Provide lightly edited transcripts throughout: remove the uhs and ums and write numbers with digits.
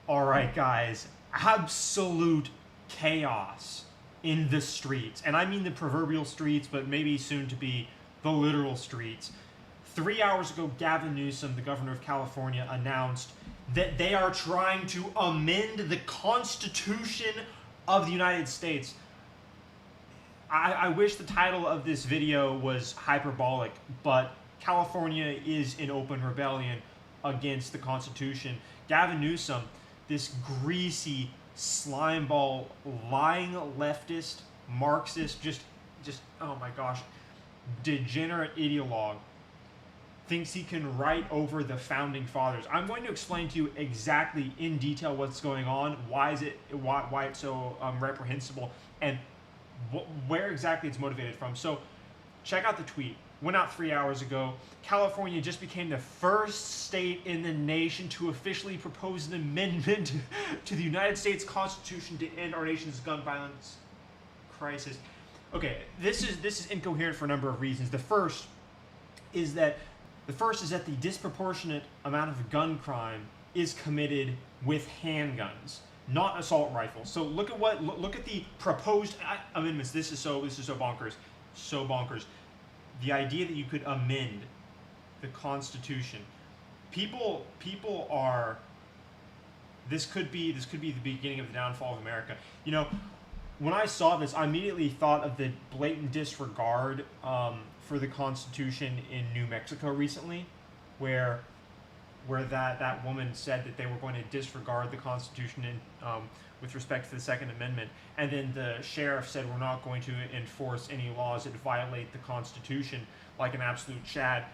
All right, guys, absolute chaos in the streets. And I mean the proverbial streets, but maybe soon to be the literal streets. 3 hours ago, Gavin Newsom, the governor of California, announced that they are trying to amend the Constitution of the United States. I wish the title of this video was hyperbolic, but California is in open rebellion against the Constitution. Gavin Newsom, this greasy, slimeball, lying leftist, Marxist, just oh my gosh, degenerate ideologue, thinks he can write over the founding fathers. I'm going to explain to you exactly in detail what's going on, why it's so reprehensible, and where exactly it's motivated from. So check out the tweet. Went out 3 hours ago. California just became the first state in the nation to officially propose an amendment to the United States Constitution to end our nation's gun violence crisis. Okay, this is incoherent for a number of reasons. The first is that the disproportionate amount of gun crime is committed with handguns, not assault rifles. So look at the proposed amendments. This is so bonkers, so bonkers. The idea that you could amend the Constitution. People are. This could be the beginning of the downfall of America. You know, when I saw this, I immediately thought of the blatant disregard for the Constitution in New Mexico recently, where that woman said that they were going to disregard the Constitution with respect to the Second Amendment, and then the sheriff said we're not going to enforce any laws that violate the Constitution, like an absolute Chad.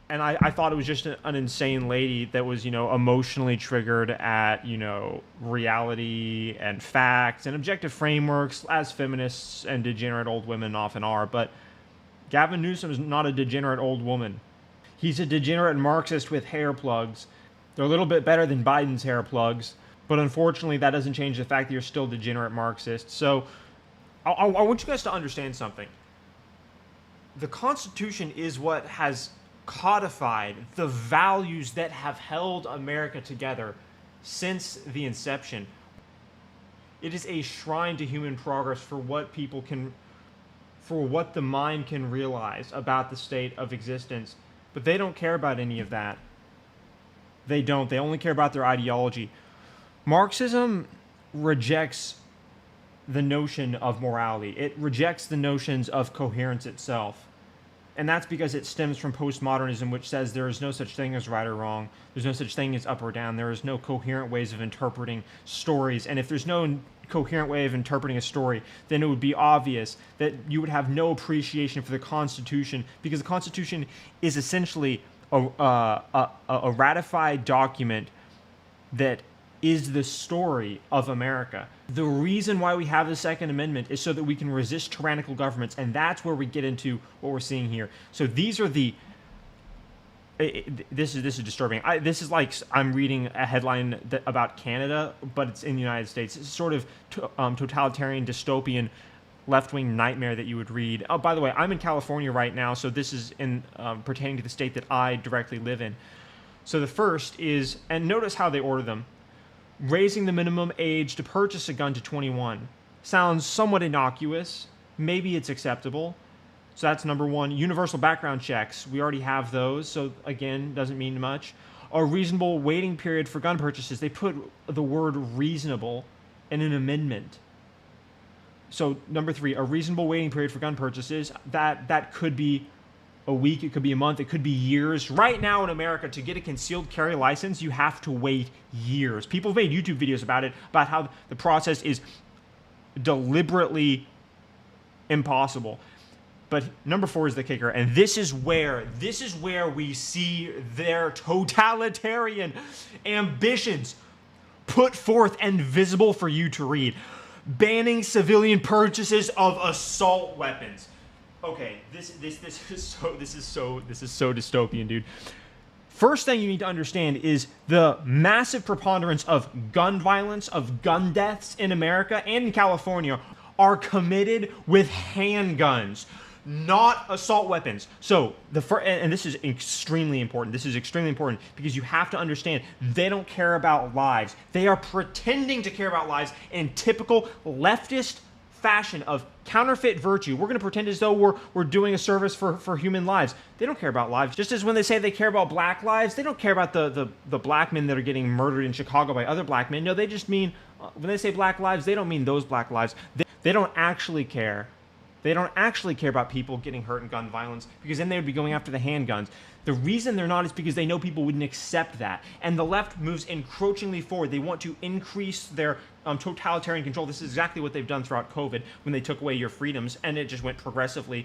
And I thought it was just an insane lady that was, emotionally triggered at, reality and facts and objective frameworks, as feminists and degenerate old women often are. But Gavin Newsom is not a degenerate old woman. He's a degenerate Marxist with hair plugs. They're a little bit better than Biden's hair plugs, but unfortunately that doesn't change the fact that you're still degenerate Marxist. So I want you guys to understand something. The Constitution is what has codified the values that have held America together since the inception. It is a shrine to human progress for what the mind can realize about the state of existence. But they don't care about any of that. They don't. They only care about their ideology. Marxism rejects the notion of morality. It rejects the notions of coherence itself. And that's because it stems from postmodernism, which says there is no such thing as right or wrong. There's no such thing as up or down. There is no coherent ways of interpreting stories. And if there's no coherent way of interpreting a story, then it would be obvious that you would have no appreciation for the Constitution, because the Constitution is essentially a ratified document that is the story of America. The reason why we have the Second Amendment is so that we can resist tyrannical governments, and that's where we get into what we're seeing here. So these are the... This is disturbing. This is like I'm reading a headline about Canada, but it's in the United States. It's sort of totalitarian, dystopian, left-wing nightmare that you would read. Oh, by the way, I'm in California right now, so this is pertaining to the state that I directly live in. So the first is, and notice how they order them, raising the minimum age to purchase a gun to 21. Sounds somewhat innocuous. Maybe it's acceptable. So that's number one. Universal background checks. We already have those, so again, doesn't mean much. A reasonable waiting period for gun purchases. They put the word reasonable in an amendment. So number three, a reasonable waiting period for gun purchases. That could be a week, it could be a month, it could be years. Right now in America, to get a concealed carry license, you have to wait years. People have made YouTube videos about it, about how the process is deliberately impossible. But number four is the kicker, and this is where we see their totalitarian ambitions put forth and visible for you to read. Banning civilian purchases of assault weapons. Okay, this is so dystopian, dude. First thing you need to understand is the massive preponderance of gun violence, of gun deaths in America and in California are committed with handguns. not assault weapons. So and this is extremely important. This is extremely important because you have to understand they don't care about lives. They are pretending to care about lives in typical leftist fashion of counterfeit virtue. We're going to pretend as though we're doing a service for human lives. They don't care about lives. Just as when they say they care about black lives, they don't care about the black men that are getting murdered in Chicago by other black men. No, they just mean, when they say black lives, they don't mean those black lives. They don't actually care. They don't actually care about people getting hurt in gun violence, because then they would be going after the handguns. The reason they're not is because they know people wouldn't accept that. And the left moves encroachingly forward. They want to increase their totalitarian control. This is exactly what they've done throughout COVID when they took away your freedoms, and it just went progressively,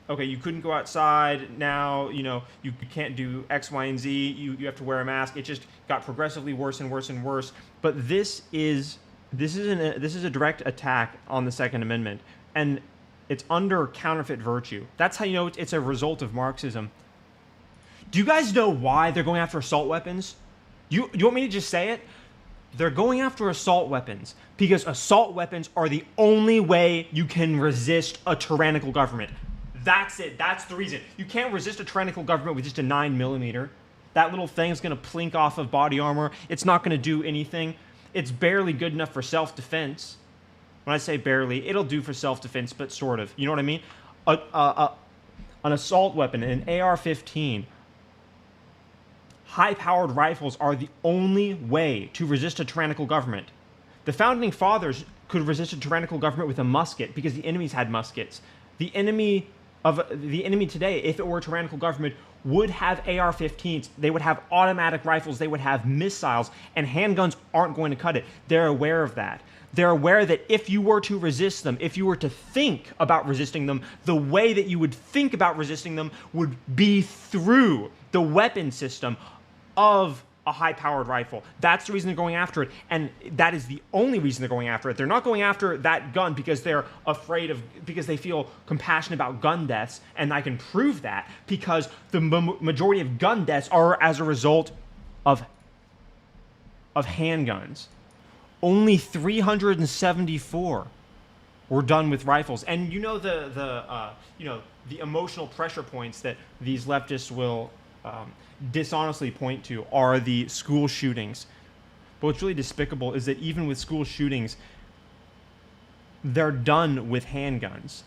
okay, you couldn't go outside, now, you can't do X, Y, and Z, you have to wear a mask. It just got progressively worse and worse and worse. But this is a direct attack on the Second Amendment. And it's under counterfeit virtue. That's how you know it's a result of Marxism. Do you guys know why they're going after assault weapons? You want me to just say it? They're going after assault weapons because assault weapons are the only way you can resist a tyrannical government. That's it. That's the reason. You can't resist a tyrannical government with just a 9mm. That little thing's going to plink off of body armor. It's not going to do anything. It's barely good enough for self-defense. When I say barely, it'll do for self-defense, but sort of. You know what I mean? An assault weapon, an AR-15, high-powered rifles are the only way to resist a tyrannical government. The founding fathers could resist a tyrannical government with a musket because the enemies had muskets. The enemy today, if it were a tyrannical government, would have AR-15s. They would have automatic rifles. They would have missiles, and handguns aren't going to cut it. They're aware of that. They're aware that if you were to resist them, if you were to think about resisting them, the way that you would think about resisting them would be through the weapon system of a high-powered rifle. That's the reason they're going after it, and that is the only reason they're going after it. They're not going after that gun because they're because they feel compassion about gun deaths, and I can prove that because the majority of gun deaths are as a result of handguns. Only 374 were done with rifles, and the emotional pressure points that these leftists will dishonestly point to are the school shootings. But what's really despicable is that even with school shootings, they're done with handguns.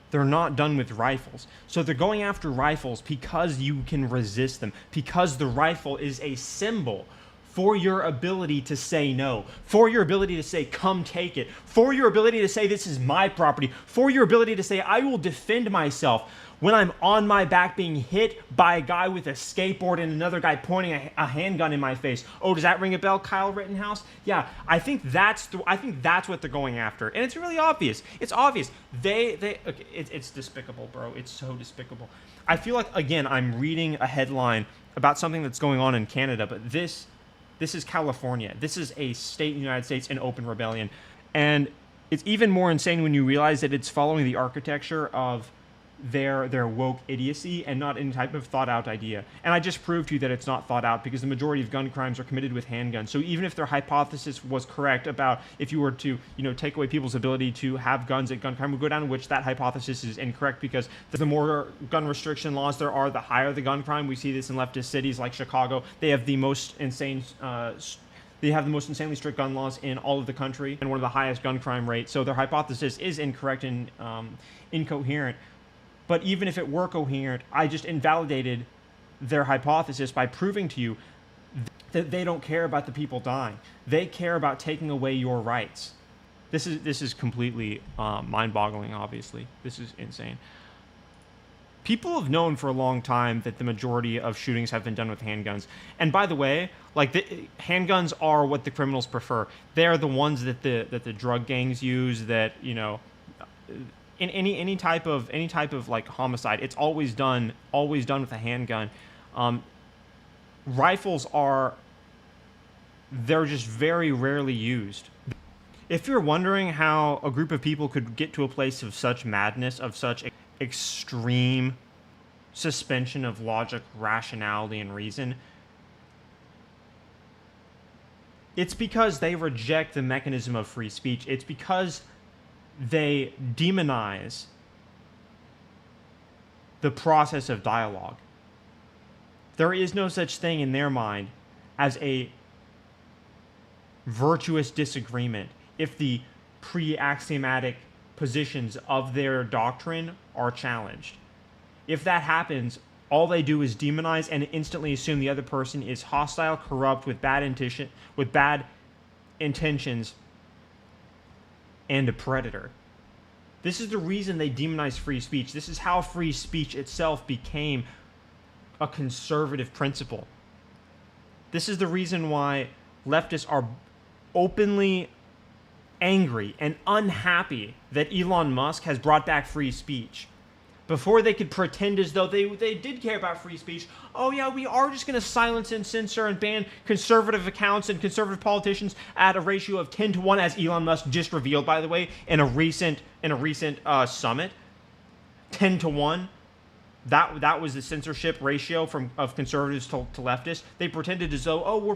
They're not done with rifles. So they're going after rifles because you can resist them, because the rifle is a symbol for your ability to say no, for your ability to say, come take it, for your ability to say, this is my property, for your ability to say, I will defend myself when I'm on my back being hit by a guy with a skateboard and another guy pointing a handgun in my face. Oh, does that ring a bell, Kyle Rittenhouse? Yeah, I think that's what they're going after, and it's really obvious. It's obvious. It's despicable, bro. It's so despicable. I feel like, again, I'm reading a headline about something that's going on in Canada, but this is California. This is a state in the United States in open rebellion. And it's even more insane when you realize that it's following the architecture of their woke idiocy and not any type of thought-out idea. And I just proved to you that it's not thought out because the majority of gun crimes are committed with handguns. So even if their hypothesis was correct about if you were to, take away people's ability to have guns, that gun crime would go down, which that hypothesis is incorrect because the more gun restriction laws there are, the higher the gun crime. We see this in leftist cities like Chicago. They have the most insanely strict gun laws in all of the country and one of the highest gun crime rates. So their hypothesis is incorrect and incoherent. But even if it were coherent, I just invalidated their hypothesis by proving to you that they don't care about the people dying. They care about taking away your rights. This is completely mind-boggling, obviously. This is insane. People have known for a long time that the majority of shootings have been done with handguns. And by the way, handguns are what the criminals prefer. They're the ones that the drug gangs use, that, in any type of like homicide, it's always done with a handgun. Rifles they're just very rarely used. If you're wondering how a group of people could get to a place of such madness, of such extreme suspension of logic, rationality, and reason, it's because they reject the mechanism of free speech. It's because they demonize the process of dialogue. There is no such thing in their mind as a virtuous disagreement if the pre-axiomatic positions of their doctrine are challenged. If that happens, all they do is demonize and instantly assume the other person is hostile, corrupt, with bad intentions, and a predator. This is the reason they demonize free speech. This is how free speech itself became a conservative principle. This is the reason why leftists are openly angry and unhappy that Elon Musk has brought back free speech. Before they could pretend as though they did care about free speech. Oh yeah, we are just going to silence and censor and ban conservative accounts and conservative politicians at a ratio of 10-1, as Elon Musk just revealed, by the way, in a recent summit. 10-1. That was the censorship ratio of conservatives to leftists. They pretended as though we're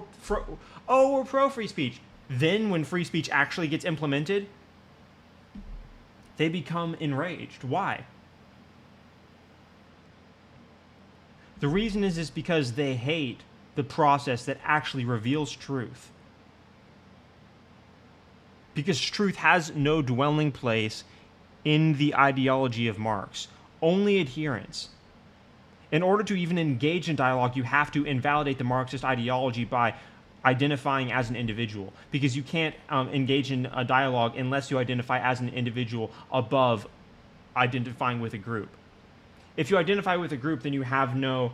pro free speech. Then when free speech actually gets implemented, they become enraged. Why? The reason is because they hate the process that actually reveals truth. Because truth has no dwelling place in the ideology of Marx, only adherence. In order to even engage in dialogue, you have to invalidate the Marxist ideology by identifying as an individual, because you can't engage in a dialogue unless you identify as an individual above identifying with a group. If you identify with a group, then you have no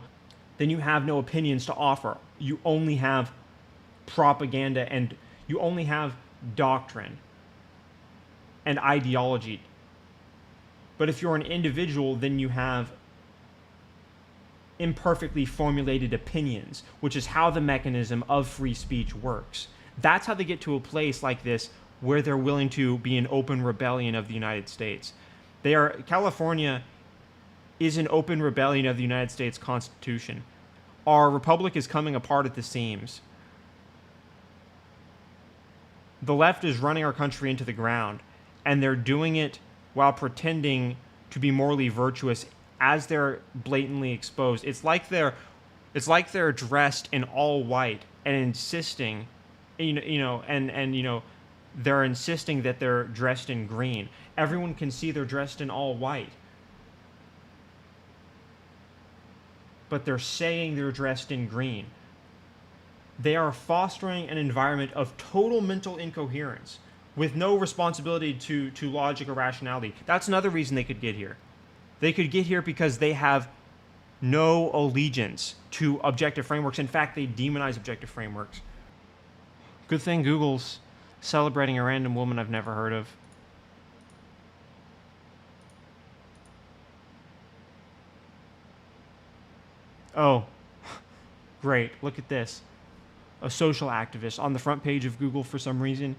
opinions to offer. You only have propaganda, and you only have doctrine and ideology. But if you're an individual, then you have imperfectly formulated opinions, which is how the mechanism of free speech works. That's how they get to a place like this where they're willing to be an open rebellion of the United States. California is an open rebellion of the United States Constitution. Our republic is coming apart at the seams. The left is running our country into the ground, and they're doing it while pretending to be morally virtuous as they're blatantly exposed. It's like they're dressed in all white and insisting, they're insisting that they're dressed in green. Everyone can see they're dressed in all white. But they're saying they're dressed in green. They are fostering an environment of total mental incoherence with no responsibility to logic or rationality. That's another reason they could get here. They could get here because they have no allegiance to objective frameworks. In fact, they demonize objective frameworks. Good thing Google's celebrating a random woman I've never heard of. Oh, great. Look at this. A social activist on the front page of Google for some reason.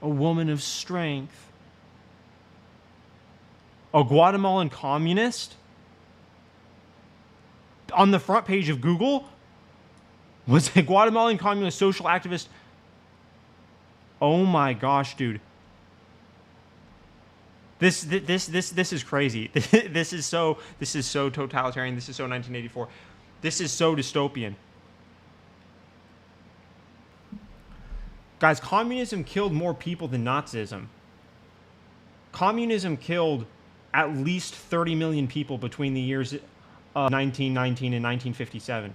A woman of strength. A Guatemalan communist? On the front page of Google? Was a Guatemalan communist social activist? Oh my gosh, dude. This is crazy. This is so totalitarian. This is so 1984. This is so dystopian. Guys, communism killed more people than Nazism. Communism killed at least 30 million people between the years of 1919 and 1957.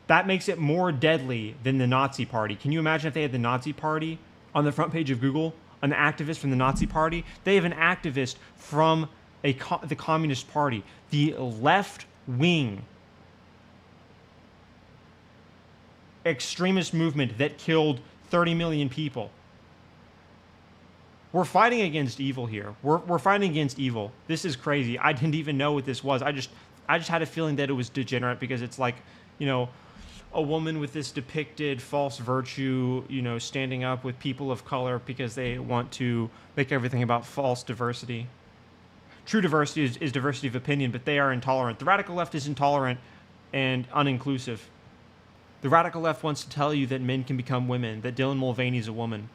That makes it more deadly than the Nazi Party. Can you imagine if they had the Nazi Party on the front page of Google? An activist from the Nazi Party? They have an activist from the Communist Party, the left-wing extremist movement that killed 30 million people. We're fighting against evil here. We're fighting against evil. This is crazy. I didn't even know what this was. I just had a feeling that it was degenerate because it's like, a woman with this depicted false virtue, standing up with people of color because they want to make everything about false diversity. True diversity is diversity of opinion, but they are intolerant. The radical left is intolerant and uninclusive. The radical left wants to tell you that men can become women, that Dylan Mulvaney is a woman.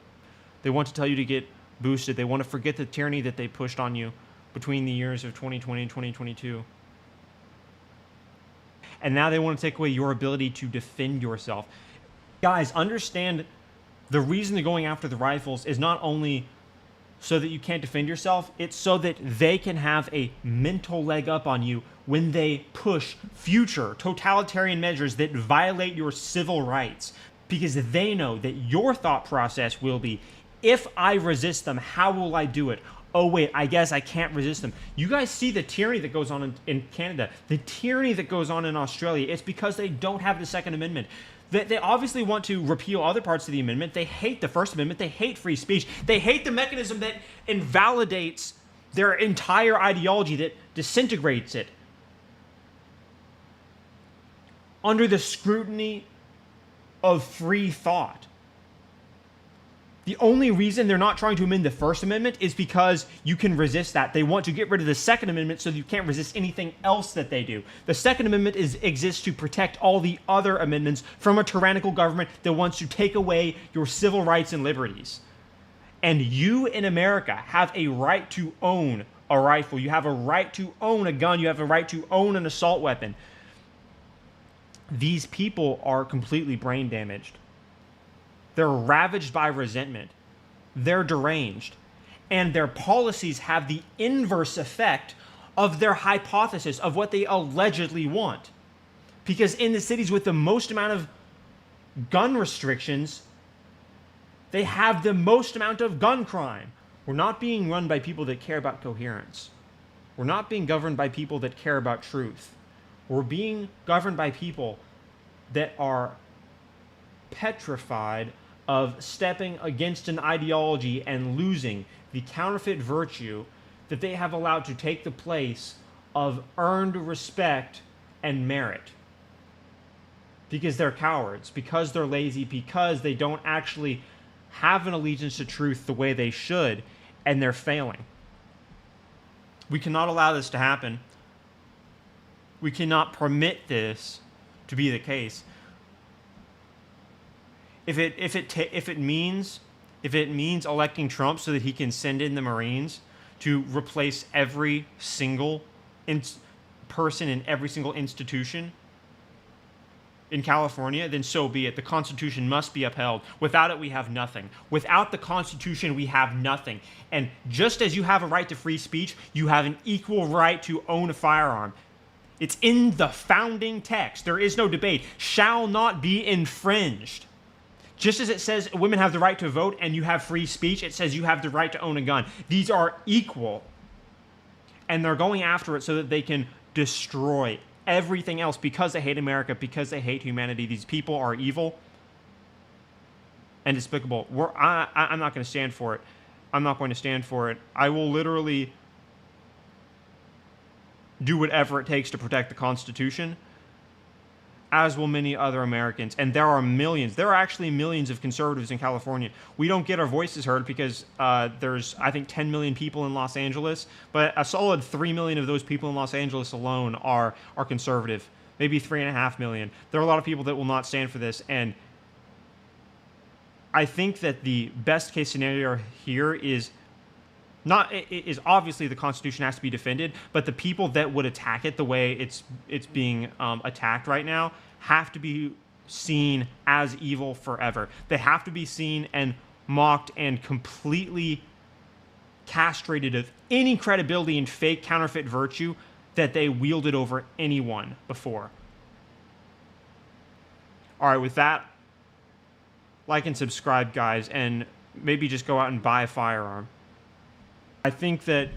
They want to tell you to get boosted. They want to forget the tyranny that they pushed on you between the years of 2020 and 2022. And now they want to take away your ability to defend yourself. Guys, understand the reason they're going after the rifles is not only so that you can't defend yourself, it's so that they can have a mental leg up on you when they push future totalitarian measures that violate your civil rights. Because they know that your thought process will be, if I resist them, how will I do it? Oh wait, I guess I can't resist them. You guys see the tyranny that goes on in Canada, the tyranny that goes on in Australia. It's because they don't have the Second Amendment. They obviously want to repeal other parts of the amendment. They hate the First Amendment. They hate free speech. They hate the mechanism that invalidates their entire ideology, that disintegrates it under the scrutiny of free thought. The only reason they're not trying to amend the First Amendment is because you can resist that. They want to get rid of the Second Amendment so that you can't resist anything else that they do. The Second Amendment exists to protect all the other amendments from a tyrannical government that wants to take away your civil rights and liberties. And you in America have a right to own a rifle. You have a right to own a gun. You have a right to own an assault weapon. These people are completely brain damaged. They're ravaged by resentment. They're deranged. And their policies have the inverse effect of their hypothesis of what they allegedly want. Because in the cities with the most amount of gun restrictions, they have the most amount of gun crime. We're not being run by people that care about coherence. We're not being governed by people that care about truth. We're being governed by people that are petrified of stepping against an ideology and losing the counterfeit virtue that they have allowed to take the place of earned respect and merit. Because they're cowards, because they're lazy, because they don't actually have an allegiance to truth the way they should, and they're failing. We cannot allow this to happen. We cannot permit this to be the case. If it means electing Trump so that he can send in the Marines to replace every single person in every single institution in California, then so be it. The Constitution must be upheld. Without it, we have nothing. Without the Constitution, we have nothing. And just as you have a right to free speech, you have an equal right to own a firearm. It's in the founding text. There is no debate. Shall not be infringed. Just as it says women have the right to vote and you have free speech, it says you have the right to own a gun. These are equal. And they're going after it so that they can destroy everything else because they hate America, because they hate humanity. These people are evil and despicable. I'm not going to stand for it. I'm not going to stand for it. I will literally do whatever it takes to protect the Constitution, as will many other Americans. And there are millions. There are actually millions of conservatives in California. We don't get our voices heard because there's, I think, 10 million people in Los Angeles, but a solid 3 million of those people in Los Angeles alone are conservative. Maybe 3.5 million. There are a lot of people that will not stand for this, and I think that the best case scenario here is obviously the Constitution has to be defended, but the people that would attack it the way it's being attacked right now have to be seen as evil forever. They have to be seen and mocked and completely castrated of any credibility and fake counterfeit virtue that they wielded over anyone before. All right, with that, like and subscribe, guys, and maybe just go out and buy a firearm. I think that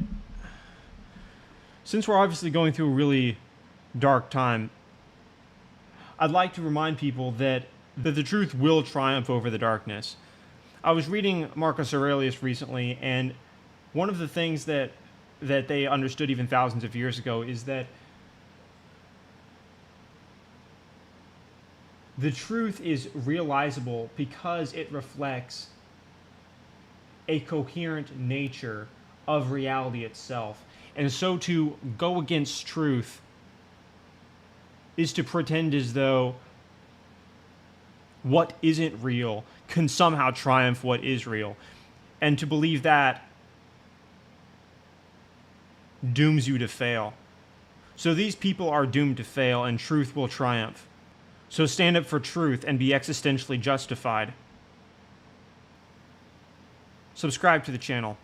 since we're obviously going through a really dark time, I'd like to remind people that the truth will triumph over the darkness. I was reading Marcus Aurelius recently, and one of the things that they understood even thousands of years ago is that the truth is realizable because it reflects a coherent nature of reality itself. And so to go against truth is to pretend as though what isn't real can somehow triumph what is real. And to believe that dooms you to fail. So these people are doomed to fail, and truth will triumph. So stand up for truth and be existentially justified. Subscribe to the channel.